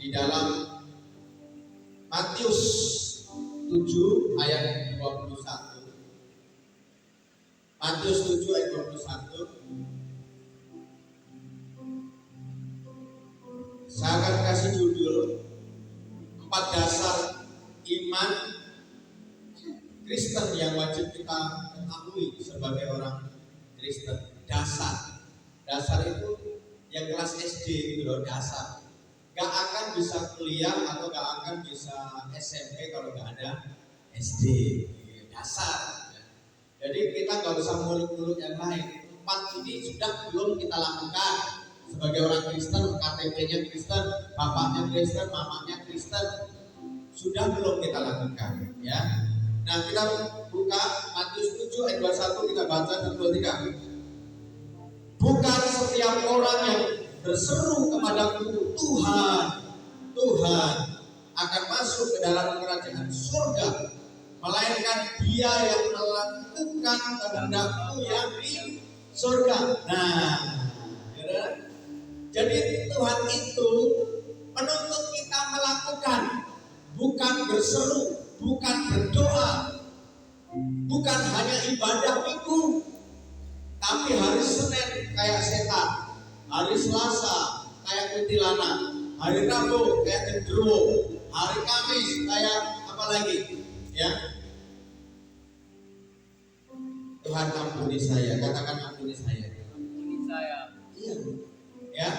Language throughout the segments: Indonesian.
di dalam Matius 7 ayat 21. Matius 7 ayat 21. Saya akan kasih judul 4 dasar iman Kristen yang wajib kita ketahui sebagai orang Kristen. Dasar itu yang kelas SD gitu loh, dasar. Gak akan bisa kuliah atau gak akan bisa SMP kalau gak ada SD. Dasar. Jadi kita gak usah mulut-mulut yang lain. 4 ini sudah belum kita lakukan sebagai orang Kristen. KTP-nya Kristen, bapaknya Kristen, mamanya Kristen, sudah belum kita lakukan, ya. Nah, kita buka Matius 7 ayat 21, kita baca 1, 2, 3. Bukan setiap orang yang berseru kepadaku, Tuhan, Tuhan, akan masuk ke dalam kerajaan surga, melainkan dia yang melakukan kehendak-Ku yang di surga. Nah, ya, jadi Tuhan itu menuntut kita melakukan, bukan berseru, bukan berdoa, bukan hanya ibadah minggu, tapi hari Senin kayak setan, hari Selasa kayak kuntilanak, hari Rabu kayak gendruwo, hari Kamis kayak apa lagi? Ya, Tuhan ampuni saya, katakan ampuni saya. Ampuni saya. Iya, ya,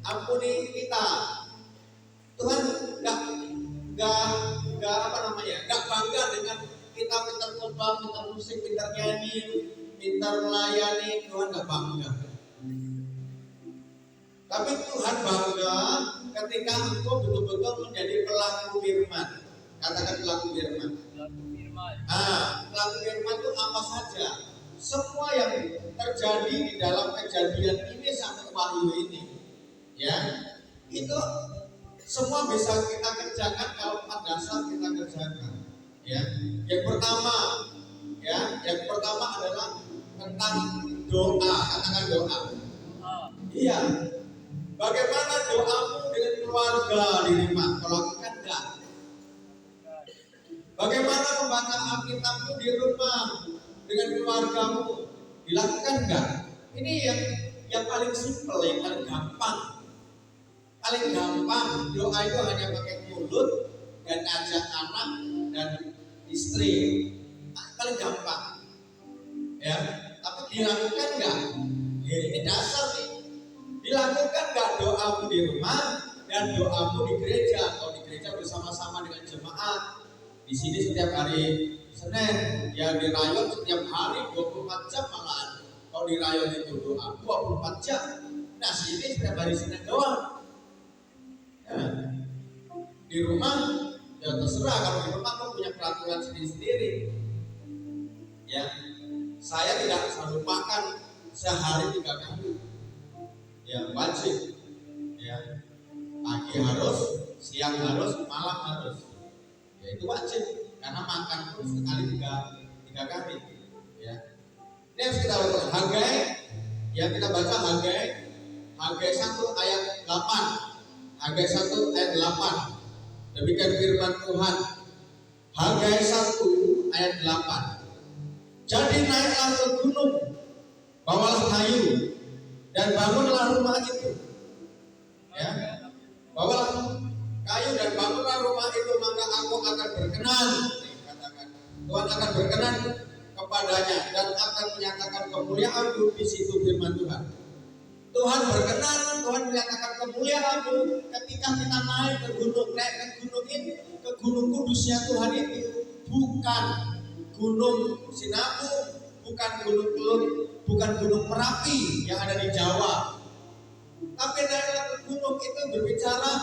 ampuni kita. Tuhan nggak apa namanya, nggak bangga dengan kita pintar khotbah, pintar musik, pintar nyanyi, pintar melayani. Tuhan nggak bangga. Tapi Tuhan bangga ketika engkau betul-betul menjadi pelaku firman. Katakan pelaku firman. Pelaku firman. Pelaku firman itu apa saja? Semua yang terjadi di dalam kejadian ini sampai Wahyu ini, ya, itu semua bisa kita kerjakan kalau 4 dasar kita kerjakan. Ya, yang pertama adalah tentang doa. Katakan doa. Iya. Bagaimana doamu dengan keluarga di rumah? Kalau lakukan enggak? Bagaimana membaca Alkitabmu di rumah dengan keluargamu? Dilakukan enggak? Ini yang paling simpel, yang paling gampang. Paling gampang doa itu hanya pakai mulut dan ajak anak dan istri. Paling gampang. Ya, tapi dilakukan enggak? Ya, ini dasar nih. Dilakukan enggak doamu di rumah dan doamu di gereja? Kalau di gereja bersama-sama dengan jemaat. Di sini setiap hari Senin, ya di rayon setiap hari 24 jam malahan. Kalau di rayon itu doa 24 jam. Nah, sini setiap hari Senin doang. Ya. Di rumah ya terserah, kalau di rumah kamu punya peraturan sendiri-sendiri. Ya, saya tidak selalu makan sehari 3 kali. Ya, wajib. Ya, pagi harus, siang harus, malam harus. Ya, itu wajib karena makan pun sekali 3 kali. Ya, ini harus kita lakukan. Hagai, ya kita baca Hagai 1 ayat 8. Hagai 1 ayat 8. Demikian firman Tuhan. Hagai 1 ayat 8. Jadi naiklah ke gunung, bawalah kayu, dan bangunlah rumah itu. Ya, bawalah kayu dan bangunlah rumah itu, maka aku akan berkenan. Katakan, Tuhan akan berkenan kepadanya dan akan menyatakan kemuliaan-Ku di situ firman Tuhan. Tuhan berkenan, Tuhan menyatakan kemuliaan-Ku ketika kita naik ke gunung. Naik ke gunung ini, ke gunung kudusnya Tuhan itu, bukan gunung Sinabung, bukan gunung Kelut, bukan gunung Merapi yang ada di Jawa. Tapi naiklah ke gunung itu berbicara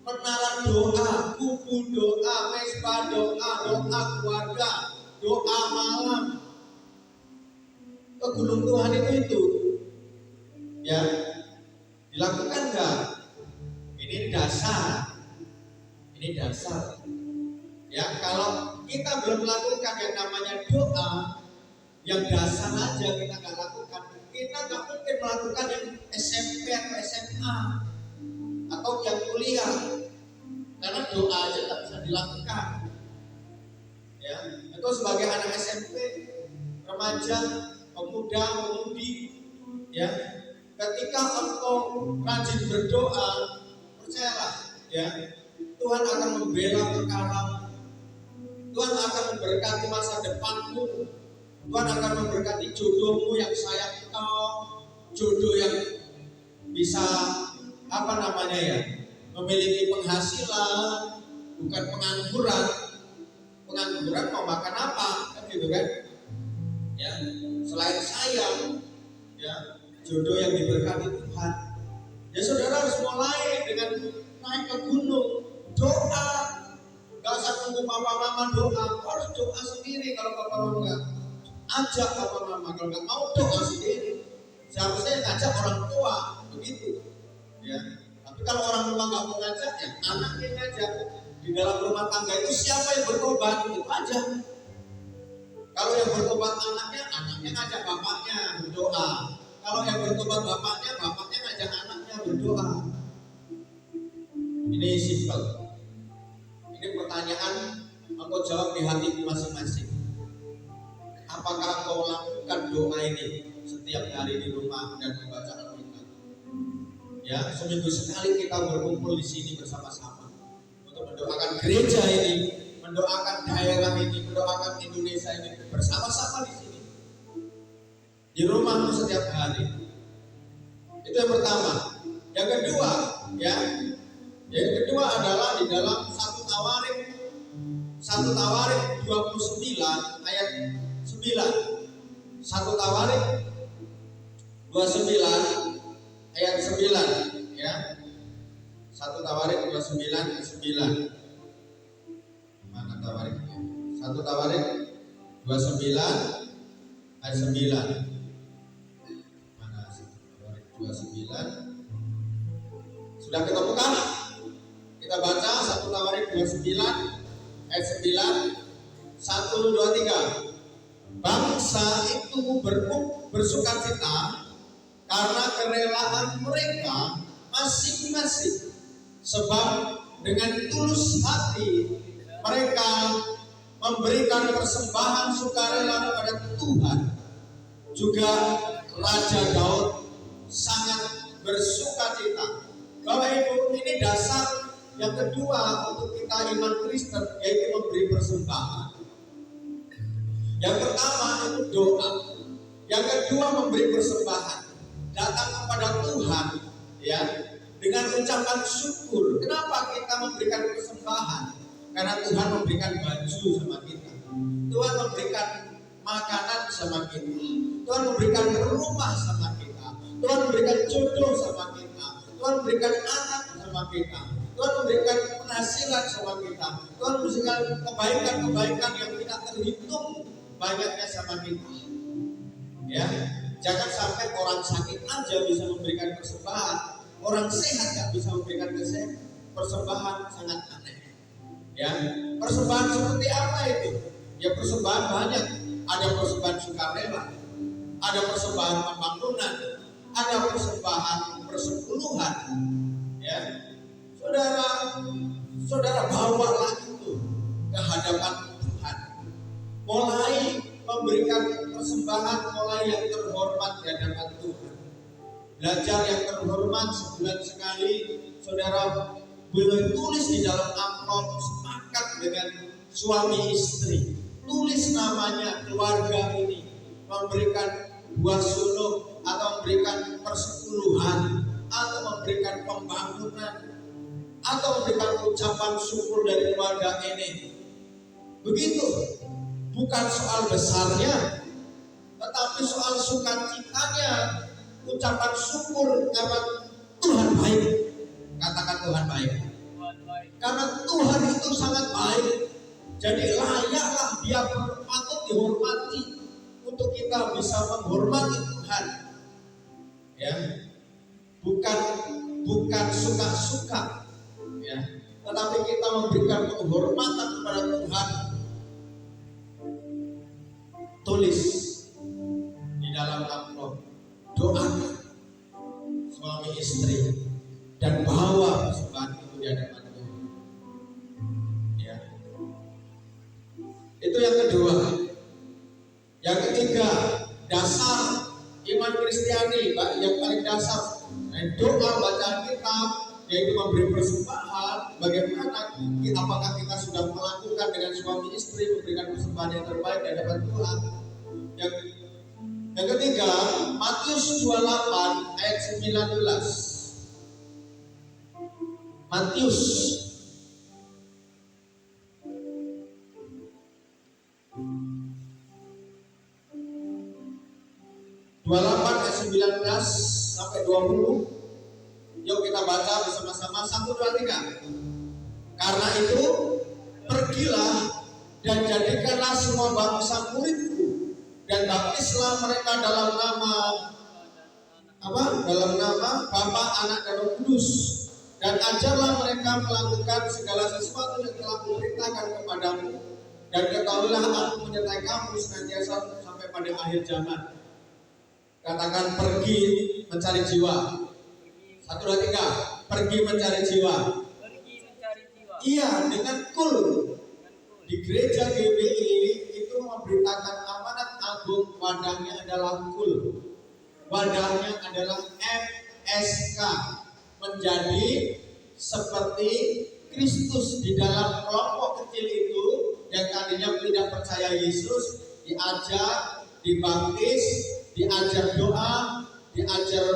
menara doa, kumpul doa, mesbah doa, doa keluarga, doa malam. Ke gunung Tuhan itu. Ya, dilakukan enggak? Ini dasar. Ini dasar. Ya, kalau kita belum melakukan yang namanya doa, yang dasar aja kita nggak lakukan, kita nggak mungkin melakukan yang SMP atau SMA atau yang kuliah, karena doa aja tak bisa dilakukan. Ya, itu sebagai anak SMP, remaja, pemuda, pemudi, ya, ketika engkau rajin berdoa, percayalah, ya, Tuhan akan membela perkaramu. Tuhan akan memberkati masa depanmu. Tuhan akan memberkati jodohmu yang sayang kau, jodoh yang bisa memiliki penghasilan, bukan pengangguran. Pengangguran mau makan apa, kan gitu kan? Ya, selain sayang, ya, jodoh yang diberkati Tuhan. Ya saudara harus mulai dengan naik ke gunung, doa. Gak usah tunggu papa mama doa, harus doa sendiri. Kalau papa mama nggak ajak papa mama, kalau nggak mau doa sendiri. Seharusnya ngajak orang tua, begitu. Ya. Tapi kalau orang tua nggak mau ngajak, ya anaknya ngajak. Di dalam rumah tangga itu siapa yang bertobat, itu aja. Kalau yang bertobat anaknya ngajak bapaknya berdoa. Kalau yang bertobat bapaknya ngajak anaknya berdoa. Ini simpel. Ini pertanyaan, engkau jawab di hatimu masing-masing. Apakah engkau lakukan doa ini setiap hari di rumah dan membaca Alkitab? Ya, seminggu sekali kita berkumpul di sini bersama-sama untuk mendoakan gereja ini, mendoakan daerah ini, mendoakan Indonesia ini bersama-sama di sini. Di rumahmu setiap hari. Itu yang pertama. Yang kedua, yang kedua adalah di dalam 1 Tawarik 29 ayat 9. 1 Tawarik 29 ayat 9, ya. 1 Tawarik 29 ayat 9. Mana Tawariknya? 1 Tawarik 29 ayat 9. Mana 1 Tawarik 29? Sudah ketemukan? Kita baca 1 Tawarik 29 ayat 9. 1, 2, 3. Bangsa itu bersukacita karena kerelaan mereka masing-masing, sebab dengan tulus hati mereka memberikan persembahan sukarela kepada Tuhan. Juga Raja Daud sangat bersukacita. Bapak Ibu, ini dasar yang kedua untuk kita iman Kristen, yaitu memberi persembahan. Yang pertama itu doa. Yang kedua memberi persembahan. Datang kepada Tuhan, ya, dengan ucapan syukur. Kenapa kita memberikan persembahan? Karena Tuhan memberikan baju sama kita. Tuhan memberikan makanan sama kita. Tuhan memberikan rumah sama kita. Tuhan memberikan jodoh sama kita. Tuhan memberikan anak sama kita. Tuhan memberikan penghasilan sama kita. Tuhan memberikan kebaikan-kebaikan yang tidak terhitung banyaknya sama kita. Ya, jangan sampai orang sakit aja bisa memberikan persembahan, orang sehat nggak bisa memberikan persembahan, sangat aneh. Ya, persembahan seperti apa itu? Ya, persembahan banyak. Ada persembahan sukarela, ada persembahan pembangunan, ada persembahan persepuluhan. Ya, saudara bawalah itu ke hadapan Tuhan. Mulai memberikan persembahan, mulai yang terhormat di hadapan Tuhan. Belajar yang terhormat sebulan sekali, saudara boleh tulis di dalam amplop, sepakat dengan suami istri. Tulis namanya keluarga ini, memberikan buah suluk atau memberikan persepuluhan atau memberikan pembangunan atau memberikan ucapan syukur dari keluarga ini. Begitu. Bukan soal besarnya, tetapi soal sukacitanya, ucapan syukur karena Tuhan baik. Katakan Tuhan baik. Karena Tuhan itu sangat baik. Jadi layaklah Dia patut dihormati untuk kita bisa menghormati Tuhan. Ya, bukan suka-suka, ya, tetapi kita memberikan penghormatan kepada Tuhan. Tulis di dalam amplop, doakan suami istri dan bawa persembahan doa, baca kitab, yaitu memberi persembahan. Bagaimana? Apakah kita sudah melakukan dengan suami istri, memberikan persembahan yang terbaik di hadapan Tuhan? Yang ketiga, Matius 28 ayat 19. Matius 28 ayat 19 sampai 20. Yuk kita baca bersama-sama. 1, 2, 3. Karena itu pergilah dan jadikanlah semua bangsa muridku, dan baptislah mereka dalam nama Dalam nama Bapa, Anak, dan Roh Kudus, dan ajarlah mereka melakukan segala sesuatu yang telah kuperintahkan kepadamu, dan ketahuilah aku menyertai kamu senantiasa sampai pada akhir zaman. Katakan pergi mencari jiwa. 1, 2, 3. Pergi mencari jiwa. Pergi mencari jiwa. Iya, dengan kul. Di gereja GBI itu memberitakan amanat agung, wadahnya adalah kul. Wadahnya adalah MSK, menjadi seperti Kristus di dalam kelompok kecil itu yang tadinya tidak percaya Yesus, diajak, dibaptis, diajar doa, diajar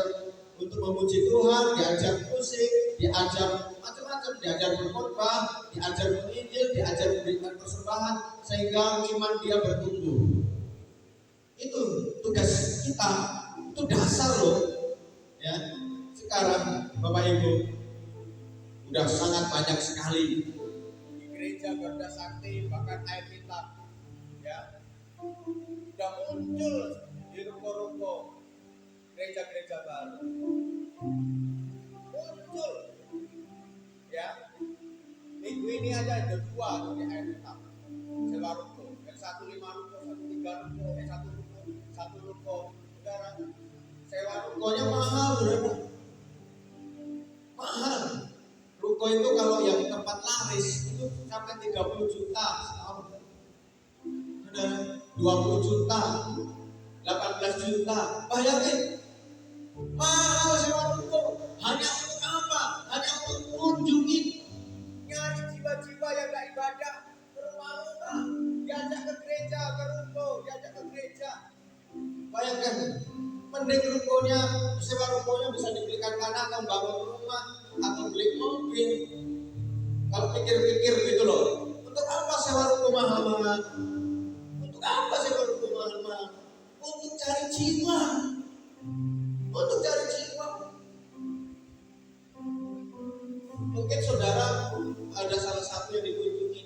untuk memuji Tuhan, diajar musik, diajar macam-macam, diajar berkhotbah, diajar menginjil, diajar memberikan persembahan, sehingga iman dia bertumbuh. Itu tugas kita, itu dasar loh. Ya, sekarang Bapak Ibu udah sangat banyak sekali di gereja Garuda Sakti, bahkan air kitab, ya, udah muncul di ruko-ruko gereja-gereja baru, muncul, ya. Minggu ini aja ada 2 di air kitab, sewa ruko, yang 1 5 ruko, 1 3 ruko, 1 ruko, saudara. Sewa rukonya mahal, saudara. Mahal. Ruko itu kalau yang tempat laris itu sampai 30 juta setahun. Saudara, 20 juta, 18 juta. Bayangin. Mahal sewa ruko. Hanya untuk apa? Hanya untuk kunjungin, nyari jiwa-jiwa yang gak ibadah ke rumah-rumah, diajak ke gereja, ke ruko, diajak ke gereja. Bayangkan, mending rukonya, sewa rukonya bisa dibelikan tanah atau bangun rumah atau beli mobil. Kalau pikir-pikir gitu loh, untuk apa sewa ruko mahal-mahal? Untuk apa sewa ruko mahal-mahal? Untuk cari jiwa. Untuk cari jiwa. Mungkin saudara ada salah satu yang dikunjungi,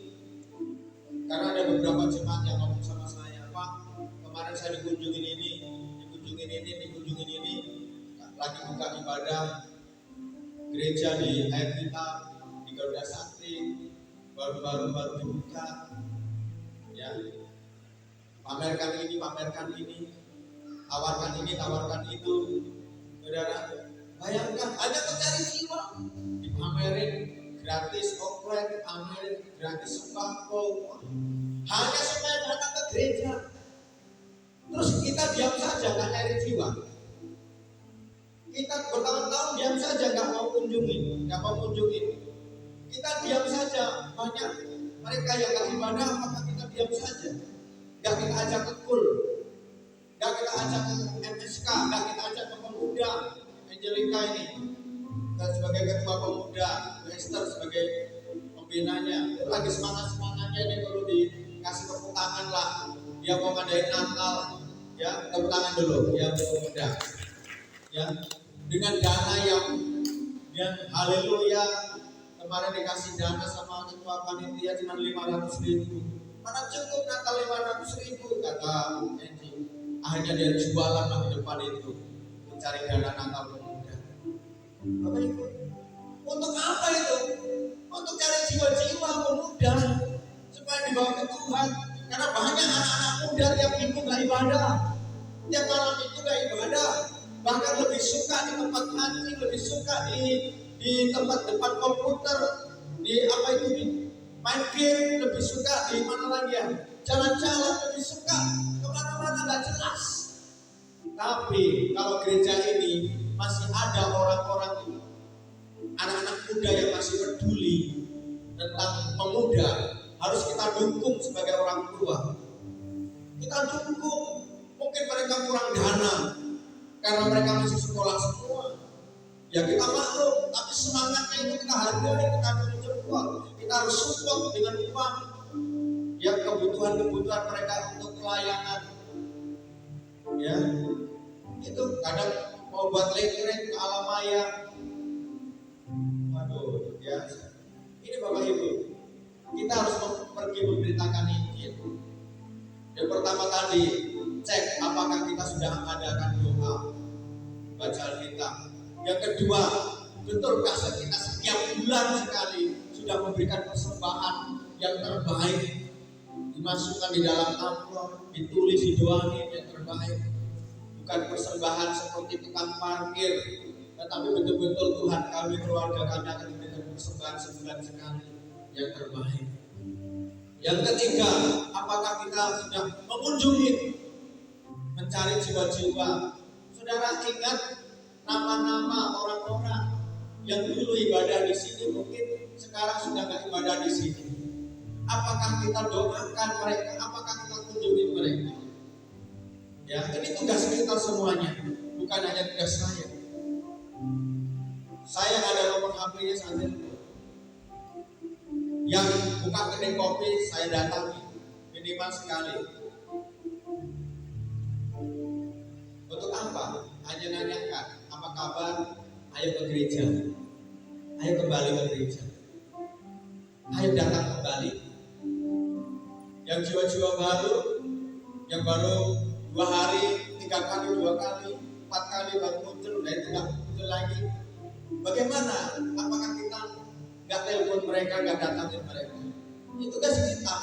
karena ada beberapa jemaat yang ngomong sama saya, Pak, kemarin saya dikunjungin ini, lagi buka ibadah gereja di air kita di Garuda Sakti, baru dibuka, ya, pamerkan ini, tawarkan itu, saudara. Bayangkan, hanya mencari jiwa, dipamerin gratis oplet, pamerin gratis sembako, hanya supaya datang ke gereja. Terus kita diam saja, nggak nyari jiwa. Kita bertahun-tahun diam saja, nggak mau kunjungin. Kita diam saja, banyak mereka yang nggak ibadah, maka kita diam saja. Nggak kita ajak ke KUL, nggak kita ajak ke MSK, nggak kita ajak ke pemuda. Angelika ini sebagai ketua pemuda, Esther sebagai pembinanya, lagi semangatnya ini perlu dikasih tepuk tangan lah. Dia mau ngadain Natal, ya, tepuk tangan dulu, ya, pemuda, ya, dengan dana yang haleluya. Kemarin dikasih dana sama ketua panitia cuma 500.000, mana cukup Natal 500.000, kata Angie. Akhirnya dia jualan di depan itu, mencari dana Natal pemuda. Bapak Ibu, untuk apa itu? Untuk cari jiwa-jiwa pemuda supaya dibawa ke Tuhan. Karena banyak anak-anak muda tiap minggu gak ibadah, tiap malam itu gak ibadah, bahkan lebih suka di tempat mancing, lebih suka di tempat depan komputer, di main game, lebih suka di mana lagi ya, jalan-jalan, lebih suka kemana-mana gak jelas. Tapi kalau gereja ini masih ada orang-orang, anak-anak muda yang masih peduli tentang pemuda, harus kita dukung sebagai orang tua. Kita dukung. Mungkin mereka kurang dana karena mereka masih sekolah semua. Ya kita maklum, tapi semangatnya itu kita hargai, kita harus support. Kita harus support dengan uang. Ya kebutuhan-kebutuhan mereka untuk pelayanan. Ya, itu kadang mau buat lengkeng ke Alamaya. Waduh, ya. Ini Bapak Ibu, kita harus pergi memberitakan Injil. Yang pertama tadi, cek apakah kita sudah mengadakan doa, baca Alkitab. Yang kedua, betulkah kita setiap bulan sekali sudah memberikan persembahan yang terbaik, dimasukkan di dalam amplop, ditulis, didoain yang terbaik. Bukan persembahan seperti tukang parkir, tetapi betul-betul Tuhan, kami keluarga kami akan memberikan persembahan sebulan sekali yang terbaik. Yang ketiga, apakah kita sudah mengunjungi, mencari jiwa-jiwa? Saudara ingat nama-nama orang-orang yang dulu ibadah di sini, mungkin sekarang sudah nggak ibadah di sini. Apakah kita doakan mereka? Apakah kita kunjungi mereka? Ya, ini tugas kita semuanya, bukan hanya tugas saya. Saya ada nomor HP-nya saja. Yang buka kedai kopi saya datangi minimal sekali. Untuk apa? Hanya nanyakan apa kabar, ayo ke gereja, ayo kembali ke gereja, ayo datang kembali. Yang jiwa-jiwa baru, yang baru 2 hari, 3 kali, 2 kali, 4 kali baru muncul, dan tidak muncul lagi. Bagaimana? Apakah kita nggak telepon mereka, nggak datangin mereka? Itu tugas kita,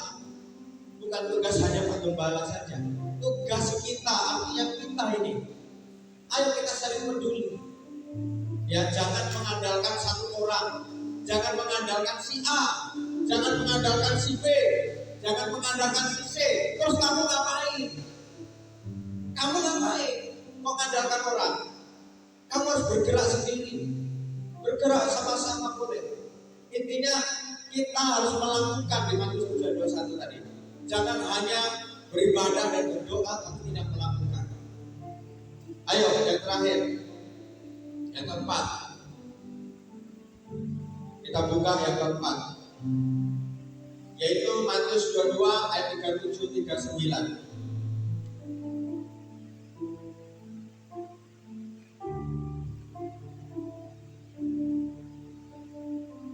bukan tugas hanya penggembala saja. Tugas kita, artinya kita ini. Ayo kita saling peduli. Ya, jangan mengandalkan satu orang, jangan mengandalkan si A, jangan mengandalkan si B, jangan mengandalkan si C. Terus kamu ngapain? Kamu ngapain? Mengandalkan orang? Kamu harus bergerak sendiri, bergerak sama-sama boleh. Intinya kita harus melakukan di Matius 7:21 tadi. Jangan hanya beribadah dan berdoa tapi tidak melakukan. Ayo yang terakhir, yang keempat. Kita buka yang keempat, yaitu Matius 22 ayat 37-39.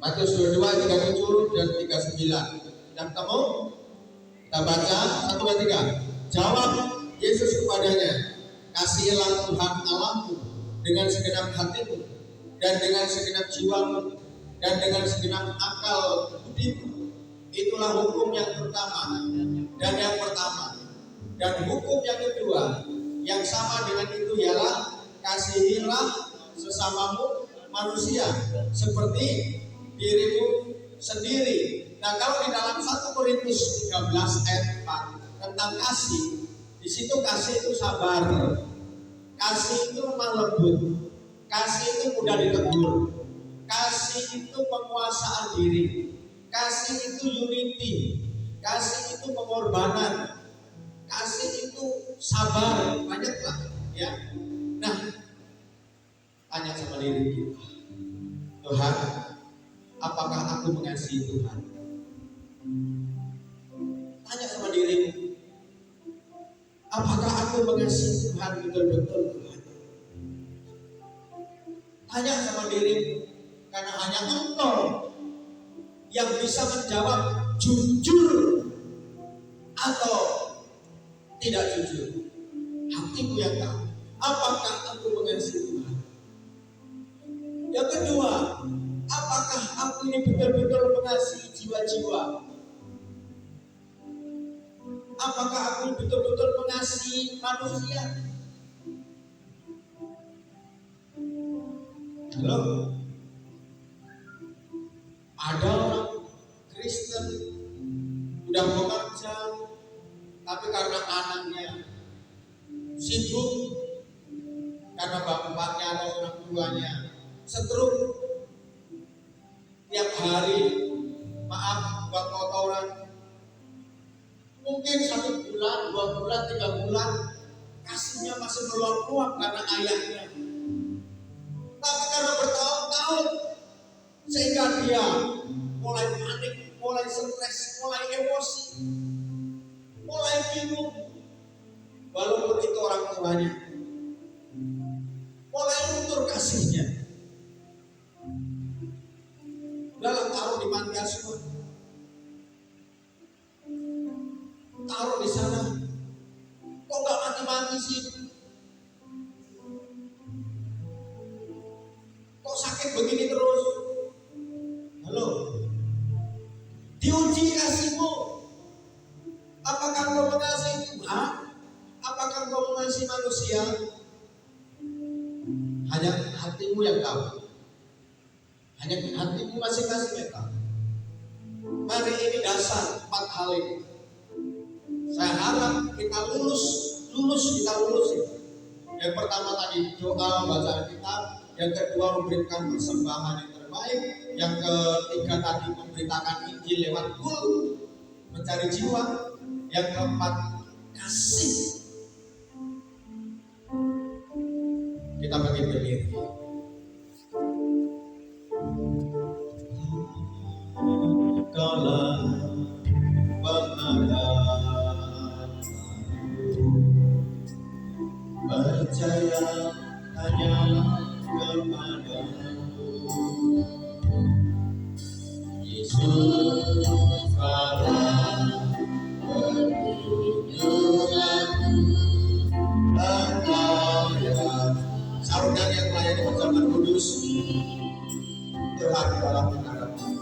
Matius 22 ayat 37 dan 39. Sudah ketemu? Kita baca 1, 2, 3. Jawab Yesus kepadanya, kasihilah Tuhan Allahmu dengan segenap hatimu dan dengan segenap jiwamu dan dengan segenap akal budimu. Itulah hukum yang pertama dan yang pertama. Dan hukum yang kedua yang sama dengan itu ialah kasihilah sesamamu manusia seperti dirimu sendiri. Nah, kalau di dalam 1 Korintus 13 ayat 4 tentang kasih, di situ kasih itu sabar, kasih itu lemah lembut, kasih itu mudah ditegur, kasih itu penguasaan diri, kasih itu unity, kasih itu pengorbanan, kasih itu sabar, banyaklah ya. Nah, tanya sama diri kita, Tuhan, apakah aku mengasihi Tuhan? Tanya sama dirimu, apakah aku mengasihi Tuhan betul-betul Tuhan? Tanya sama dirimu, karena hanya Engkau yang bisa menjawab jujur atau tidak jujur. Hatiku yang tahu, apakah aku mengasihi Tuhan? Yang kedua, apakah aku ini betul-betul mengasihi jiwa-jiwa? Apakah aku betul-betul mengasihi manusia? Halo? Ada orang Kristen udah bekerja, tapi karena anaknya sibuk, karena bapaknya atau orang tuanya, stroke tiap hari, maaf buat kotoran, mungkin 1 bulan, 2 bulan, 3 bulan, kasihnya masih meluap-luap karena ayahnya. Tapi karena bertahun-tahun, sehingga dia mulai panik, mulai stres, mulai emosi, mulai bingung. Walaupun itu orang tuanya, mulai luntur kasihnya. Dalam taruh di panti asuhan, taruh di sana, kok nggak mati-mati sih? Kok sakit begini terus? Halo, diuji kasihmu. Apakah kau mengasihi Tuhan? Apakah kau mengasihi manusia? Hanya hatimu yang tahu. Hanya hatimu masing-masing yang tahu. Mari ini dasar 4 hal ini. Saya harap kita lulus kita lulusin. Yang pertama tadi doa, bacaan kitab. Yang kedua memberikan persembahan yang terbaik. Yang ketiga tadi memberitakan Injil lewat kul, mencari jiwa. Yang keempat kasih. Kita bagi berdiri. Kaulah pengharapanku, percaya hanya kepadamu, Yesus Allah perlindunganku, Engkau ya. Saudara yang melayani perjamuan kudus, Tuhan adalah pengharapan.